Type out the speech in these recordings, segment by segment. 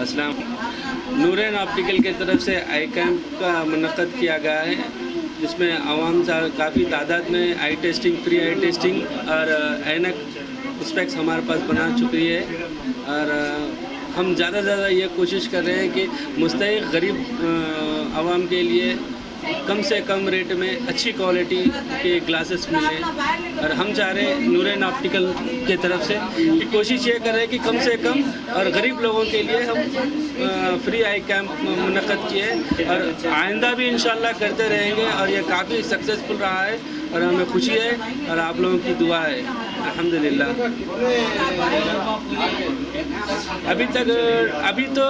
السلام نورین آپٹیکل کی طرف سے آئی کیمپ کا منعقد کیا گیا ہے، جس میں عوام کافی تعداد میں آئی ٹیسٹنگ، فری آئی ٹیسٹنگ اور اینک اسپیکس ہمارے پاس بنا چکی ہے، اور ہم زیادہ سے زیادہ یہ کوشش کر رہے ہیں کہ مستحق غریب عوام کے لیے کم سے کم ریٹ میں اچھی کوالٹی کے گلاسز ملیں، اور ہم چاہ رہے ہیں نورین آپٹیکل کی طرف سے کہ کوشش یہ کر رہے ہیں کہ کم سے کم اور غریب لوگوں کے لیے ہم فری آئی کیمپ منعقد کیے، اور آئندہ بھی انشاءاللہ کرتے رہیں گے، اور یہ کافی سکسیزفل رہا ہے اور ہمیں خوشی ہے اور آپ لوگوں کی دعا ہے الحمدللہ۔ ابھی تو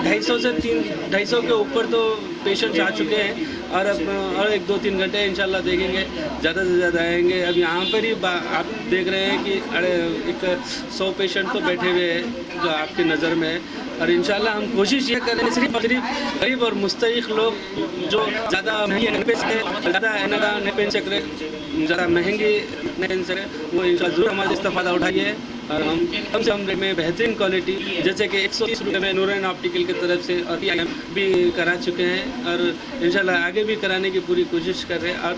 250 کے اوپر تو پیشنٹس آ چکے ہیں، اور اب اور 1-2-3 گھنٹے انشاءاللہ دیکھیں گے زیادہ سے زیادہ آئیں گے۔ اب یہاں پر ہی آپ دیکھ رہے ہیں کہ 100 پیشنٹ تو بیٹھے ہوئے ہیں جو آپ کی نظر میں ہے، اور انشاءاللہ ہم کوشش یہ کر رہے ہیں صرف غریب اور مستحق لوگ جو زیادہ مہنگی زیادہ مہنگی نہیں پہن سکے، وہ انشاءاللہ ضرور ہمارا استفادہ اٹھائیے، اور ہم کم سے کم ریٹ میں بہترین کوالٹی جیسے کہ 130 روپے میں نورین آپٹیکل کی طرف سے اور بھی کرا چکے ہیں، اور انشاءاللہ آگے بھی کرانے کی پوری کوشش کر رہے ہیں، اور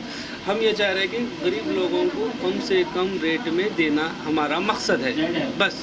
ہم یہ چاہ رہے ہیں کہ غریب لوگوں کو کم سے کم ریٹ میں دینا ہمارا مقصد ہے بس۔